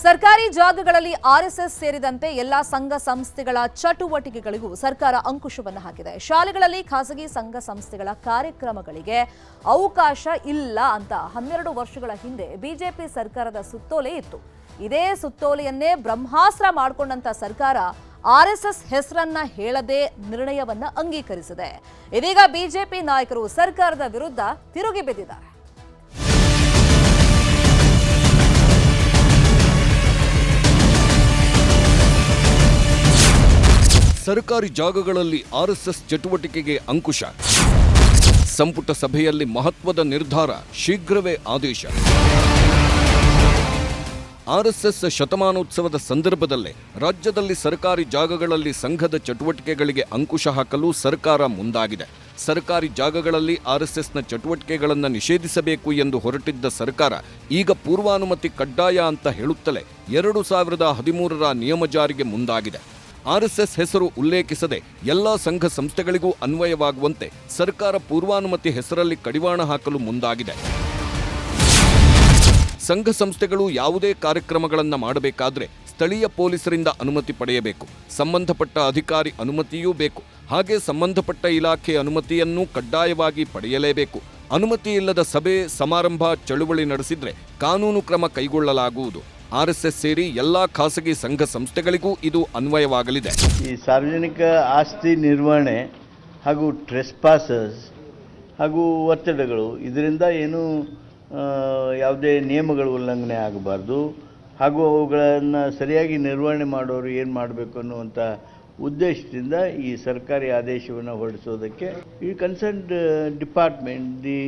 ಸರ್ಕಾರಿ ಜಾಗಗಳಲ್ಲಿ ಆರ್ಎಸ್ಎಸ್ ಸೇರಿದಂತೆ ಎಲ್ಲಾ ಸಂಘ ಸಂಸ್ಥೆಗಳ ಚಟುವಟಿಕೆಗಳಿಗೂ ಸರ್ಕಾರ ಅಂಕುಶವನ್ನು ಹಾಕಿದೆ. ಶಾಲೆಗಳಲ್ಲಿ ಖಾಸಗಿ ಸಂಘ ಸಂಸ್ಥೆಗಳ ಕಾರ್ಯಕ್ರಮಗಳಿಗೆ ಅವಕಾಶ ಇಲ್ಲ ಅಂತ 12 ವರ್ಷಗಳ ಹಿಂದೆ ಬಿಜೆಪಿ ಸರ್ಕಾರದ ಸುತ್ತೋಲೆ ಇತ್ತು. ಇದೇ ಸುತ್ತೋಲೆಯನ್ನೇ ಬ್ರಹ್ಮಾಸ್ತ್ರ ಮಾಡಿಕೊಂಡಂತ ಸರ್ಕಾರ ಆರ್ಎಸ್ಎಸ್ ಹೆಸರನ್ನ ಹೇಳದೆ ನಿರ್ಣಯವನ್ನ ಅಂಗೀಕರಿಸಿದೆ. ಇದೀಗ ಬಿಜೆಪಿ ನಾಯಕರು ಸರ್ಕಾರದ ವಿರುದ್ಧ ತಿರುಗಿ ಬಿದ್ದಿದ್ದಾರೆ. ಸರ್ಕಾರಿ ಜಾಗಗಳಲ್ಲಿ ಆರ್ಎಸ್ಎಸ್ ಚಟುವಟಿಕೆಗೆ ಅಂಕುಶ. ಸಂಪುಟ ಸಭೆಯಲ್ಲಿ ಮಹತ್ವದ ನಿರ್ಧಾರ, ಶೀಘ್ರವೇ ಆದೇಶ. ಆರ್ಎಸ್ಎಸ್ ಶತಮಾನೋತ್ಸವದ ಸಂದರ್ಭದಲ್ಲೇ ರಾಜ್ಯದಲ್ಲಿ ಸರ್ಕಾರಿ ಜಾಗಗಳಲ್ಲಿ ಸಂಘದ ಚಟುವಟಿಕೆಗಳಿಗೆ ಅಂಕುಶ ಹಾಕಲು ಸರ್ಕಾರ ಮುಂದಾಗಿದೆ. ಸರ್ಕಾರಿ ಜಾಗಗಳಲ್ಲಿ ಆರ್ಎಸ್ಎಸ್ನ ಚಟುವಟಿಕೆಗಳನ್ನು ನಿಷೇಧಿಸಬೇಕು ಎಂದು ಹೊರಟಿದ್ದ ಸರ್ಕಾರ ಈಗ ಪೂರ್ವಾನುಮತಿ ಕಡ್ಡಾಯ ಅಂತ ಹೇಳುತ್ತಲೇ 2013ರ ನಿಯಮ ಜಾರಿಗೆ ಮುಂದಾಗಿದೆ. ಆರ್ಎಸ್ಎಸ್ ಹೆಸರು ಉಲ್ಲೇಖಿಸದೆ ಎಲ್ಲ ಸಂಘ ಸಂಸ್ಥೆಗಳಿಗೂ ಅನ್ವಯವಾಗುವಂತೆ ಸರ್ಕಾರ ಪೂರ್ವಾನುಮತಿ ಹೆಸರಲ್ಲಿ ಕಡಿವಾಣ ಹಾಕಲು ಮುಂದಾಗಿದೆ. ಸಂಘ ಸಂಸ್ಥೆಗಳು ಯಾವುದೇ ಕಾರ್ಯಕ್ರಮಗಳನ್ನು ಮಾಡಬೇಕಾದ್ರೆ ಸ್ಥಳೀಯ ಪೊಲೀಸರಿಂದ ಅನುಮತಿ ಪಡೆಯಬೇಕು. ಸಂಬಂಧಪಟ್ಟ ಅಧಿಕಾರಿ ಅನುಮತಿಯೂ ಬೇಕು. ಹಾಗೆ ಸಂಬಂಧಪಟ್ಟ ಇಲಾಖೆ ಅನುಮತಿಯನ್ನೂ ಕಡ್ಡಾಯವಾಗಿ ಪಡೆಯಲೇಬೇಕು. ಅನುಮತಿ ಇಲ್ಲದ ಸಭೆ, ಸಮಾರಂಭ, ಚಳುವಳಿ ನಡೆಸಿದ್ರೆ ಕಾನೂನು ಕ್ರಮ ಕೈಗೊಳ್ಳಲಾಗುವುದು. ಆರ್ಎಸ್ಎಸ್ ಸೇರಿ ಎಲ್ಲಾ ಖಾಸಗಿ ಸಂಘ ಸಂಸ್ಥೆಗಳಿಗೂ ಇದು ಅನ್ವಯವಾಗಲಿದೆ. ಈ ಸಾರ್ವಜನಿಕ ಆಸ್ತಿ ನಿರ್ವಹಣೆ ಹಾಗೂ ಟ್ರೆಸ್ಪಾಸಸ್ ಹಾಗೂ ಒತ್ತಡಗಳು, ಇದರಿಂದ ಏನು ಯಾವುದೇ ನಿಯಮಗಳ ಉಲ್ಲಂಘನೆ ಆಗಬಾರ್ದು ಹಾಗೂ ಅವುಗಳನ್ನು ಸರಿಯಾಗಿ ನಿರ್ವಹಣೆ ಮಾಡೋರು ಏನು ಮಾಡಬೇಕು ಅನ್ನುವಂಥ ಉದ್ದೇಶದಿಂದ ಈ ಸರ್ಕಾರಿ ಆದೇಶವನ್ನು ಹೊರಡಿಸೋದಕ್ಕೆ ಈ concerned department, the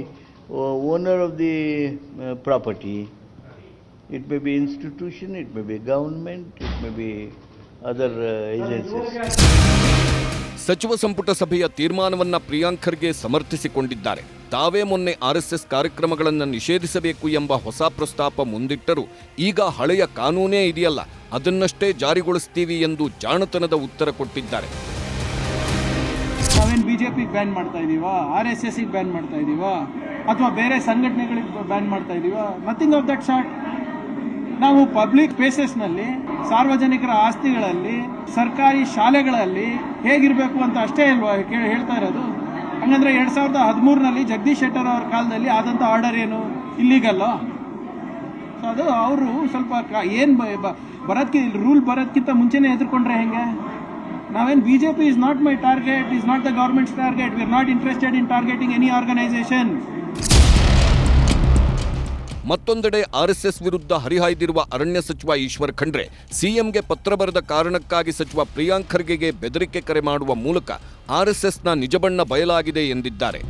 owner of the property, it may be institution, it may be government, it may be other agencies. ಸಚಿವ ಸಂಪುಟ ಸಭೆಯ ತೀರ್ಮಾನವನ್ನ ಪ್ರಿಯಾಂಕ್ ಖರ್ಗೆ ಸಮರ್ಥಿಸಿಕೊಂಡಿದ್ದಾರೆ. ತಾವೇ ಮೊನ್ನೆ ಆರ್ಎಸ್ಎಸ್ ಕಾರ್ಯಕ್ರಮಗಳನ್ನು ನಿಷೇಧಿಸಬೇಕು ಎಂಬ ಹೊಸ ಪ್ರಸ್ತಾಪ ಮುಂದಿಟ್ಟರು. ಈಗ ಹಳೆಯ ಕಾನೂನೇ ಇದೆಯಲ್ಲ, ಅದನ್ನಷ್ಟೇ ಜಾರಿಗೊಳಿಸ್ತೀವಿ ಎಂದು ಜಾಣತನದ ಉತ್ತರ ಕೊಟ್ಟಿದ್ದಾರೆ. ನಾವೇನು ಬಿಜೆಪಿಗೆ ಬ್ಯಾನ್ ಮಾಡ್ತಾ ಇದೀವಾ, ಆರ್ಎಸ್ಎಸ್ ಬ್ಯಾನ್ ಮಾಡ್ತಾ ಇದೀವಾ, ಅಥವಾ ಬೇರೆ ಸಂಘಟನೆಗಳಿಗೆ ಬ್ಯಾನ್ ಮಾಡ್ತಾ ಇದೀವಾ? Nothing of that sort. ನಾವು ಪಬ್ಲಿಕ್ ಪ್ಲೇಸಸ್ನಲ್ಲಿ, ಸಾರ್ವಜನಿಕರ ಆಸ್ತಿಗಳಲ್ಲಿ, ಸರ್ಕಾರಿ ಶಾಲೆಗಳಲ್ಲಿ ಹೇಗಿರಬೇಕು ಅಂತ ಅಷ್ಟೇ ಅಲ್ವಾ ಹೇಳ್ತಾ ಇರೋದು. ಹಂಗಂದ್ರೆ 2013ನಲ್ಲಿ ಜಗದೀಶ್ ಶೆಟ್ಟರ್ ಅವರ ಕಾಲದಲ್ಲಿ ಆದಂಥ ಆರ್ಡರ್ ಏನು ಇಲ್ಲಿಗಲ್ಲ. ಸೊ ಅದು ಅವರು ಸ್ವಲ್ಪ ಏನು ರೂಲ್ ಬರೋದಕ್ಕಿಂತ ಮುಂಚೆನೇ ಎದುರ್ಕೊಂಡ್ರೆ ಹೆಂಗೆ? ನಾವೇನು BJP is not my target, is not the government's target. We are not interested in targeting any organisation. ಮತ್ತೊಂದೆಡೆ ಆರ್ಎಸ್ಎಸ್ ವಿರುದ್ಧ ಹರಿಹಾಯ್ದಿರುವ ಅರಣ್ಯ ಸಚಿವ ಈಶ್ವರ್ ಖಂಡ್ರೆ ಸಿಎಂಗೆ ಪತ್ರ ಬರೆದ ಕಾರಣಕ್ಕಾಗಿ ಸಚಿವ ಪ್ರಿಯಾಂಕ್ ಖರ್ಗೆಗೆ ಬೆದರಿಕೆ ಕರೆ ಮಾಡುವ ಮೂಲಕ ಆರ್ಎಸ್ಎಸ್ನ ನಿಜಬಣ್ಣ ಬಯಲಾಗಿದೆ ಎಂದಿದ್ದಾರೆ.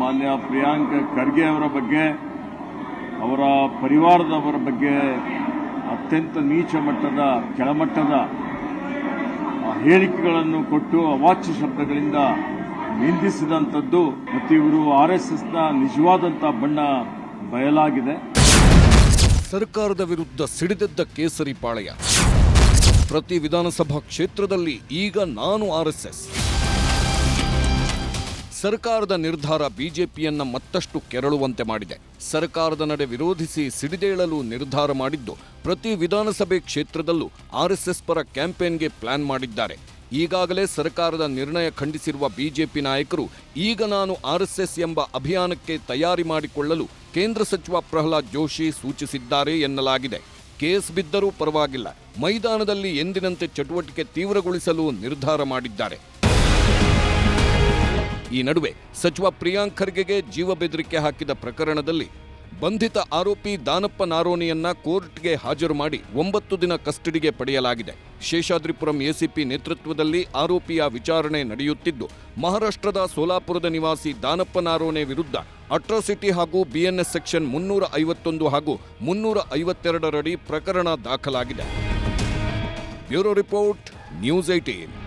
ಮಾನ್ಯ ಪ್ರಿಯಾಂಕ್ ಖರ್ಗೆ ಅವರ ಬಗ್ಗೆ, ಅವರ ಪರಿವಾರದವರ ಬಗ್ಗೆ ಅತ್ಯಂತ ನೀಚ ಮಟ್ಟದ, ಕೆಳಮಟ್ಟದ ಹೇಳಿಕೆಗಳನ್ನು ಕೊಟ್ಟು ಅವಾಚ್ಯ ಶಬ್ದಗಳಿಂದ ನಿಂದಿಸಿದಂಥದ್ದು ಮತ್ತು ಇವರು ಆರ್ಎಸ್ಎಸ್ನ ನಿಜವಾದಂಥ ಬಣ್ಣ ಬಯಲಾಗಿದೆ. ಸರ್ಕಾರದ ವಿರುದ್ಧ ಸಿಡಿದೆದ್ದ ಕೇಸರಿ ಪಾಳೆಯ. ಪ್ರತಿ ವಿಧಾನಸಭಾ ಕ್ಷೇತ್ರದಲ್ಲಿ ಈಗ ನಾನು ಆರ್ಎಸ್ಎಸ್. ಸರ್ಕಾರದ ನಿರ್ಧಾರ ಬಿಜೆಪಿಯನ್ನ ಮತ್ತಷ್ಟು ಕೆರಳುವಂತೆ ಮಾಡಿದೆ. ಸರ್ಕಾರದ ನಡೆ ವಿರೋಧಿಸಿ ಸಿಡಿದೇಳಲು ನಿರ್ಧಾರ ಮಾಡಿದ್ದು ಪ್ರತಿ ವಿಧಾನಸಭೆ ಕ್ಷೇತ್ರದಲ್ಲೂ ಆರ್ಎಸ್ಎಸ್ ಪರ ಕ್ಯಾಂಪೇನ್ಗೆ ಪ್ಲಾನ್ ಮಾಡಿದ್ದಾರೆ. ಈಗಾಗಲೇ ಸರ್ಕಾರದ ನಿರ್ಣಯ ಖಂಡಿಸಿರುವ ಬಿಜೆಪಿ ನಾಯಕರು ಈಗ ನಾನು ಆರ್ಎಸ್ಎಸ್ ಎಂಬ ಅಭಿಯಾನಕ್ಕೆ ತಯಾರಿ ಮಾಡಿಕೊಳ್ಳಲು ಕೇಂದ್ರ ಸಚಿವ ಪ್ರಹ್ಲಾದ್ ಜೋಶಿ ಸೂಚಿಸಿದ್ದಾರೆ ಎನ್ನಲಾಗಿದೆ. ಕೇಸ್ ಬಿದ್ದರೂ ಪರವಾಗಿಲ್ಲ, ಮೈದಾನದಲ್ಲಿ ಎಂದಿನಂತೆ ಚಟುವಟಿಕೆ ತೀವ್ರಗೊಳಿಸಲು ನಿರ್ಧಾರ ಮಾಡಿದ್ದಾರೆ. ಈ ನಡುವೆ ಸಚಿವ ಪ್ರಿಯಾಂಕ್ ಖರ್ಗೆಗೆ ಜೀವ ಬೆದರಿಕೆ ಹಾಕಿದ ಪ್ರಕರಣದಲ್ಲಿ ಬಂಧಿತ ಆರೋಪಿ ದಾನಪ್ಪ ನಾರೋನಿಯನ್ನ ಕೋರ್ಟ್ಗೆ ಹಾಜರು ಮಾಡಿ 9 ದಿನ ಕಸ್ಟಡಿಗೆ ಪಡೆಯಲಾಗಿದೆ. ಶೇಷಾದ್ರಿಪುರಂ ಎಸಿಪಿ ನೇತೃತ್ವದಲ್ಲಿ ಆರೋಪಿಯ ವಿಚಾರಣೆ ನಡೆಯುತ್ತಿದ್ದು, ಮಹಾರಾಷ್ಟ್ರದ ಸೋಲಾಪುರದ ನಿವಾಸಿ ದಾನಪ್ಪ ನಾರೋನೆ ವಿರುದ್ಧ ಅಟ್ರಾಸಿಟಿ ಹಾಗೂ ಬಿಎನ್ಎಸ್ ಸೆಕ್ಷನ್ 351 ಹಾಗೂ 352ರಡಿ ಪ್ರಕರಣ ದಾಖಲಾಗಿದೆ. Bureau report, news 18.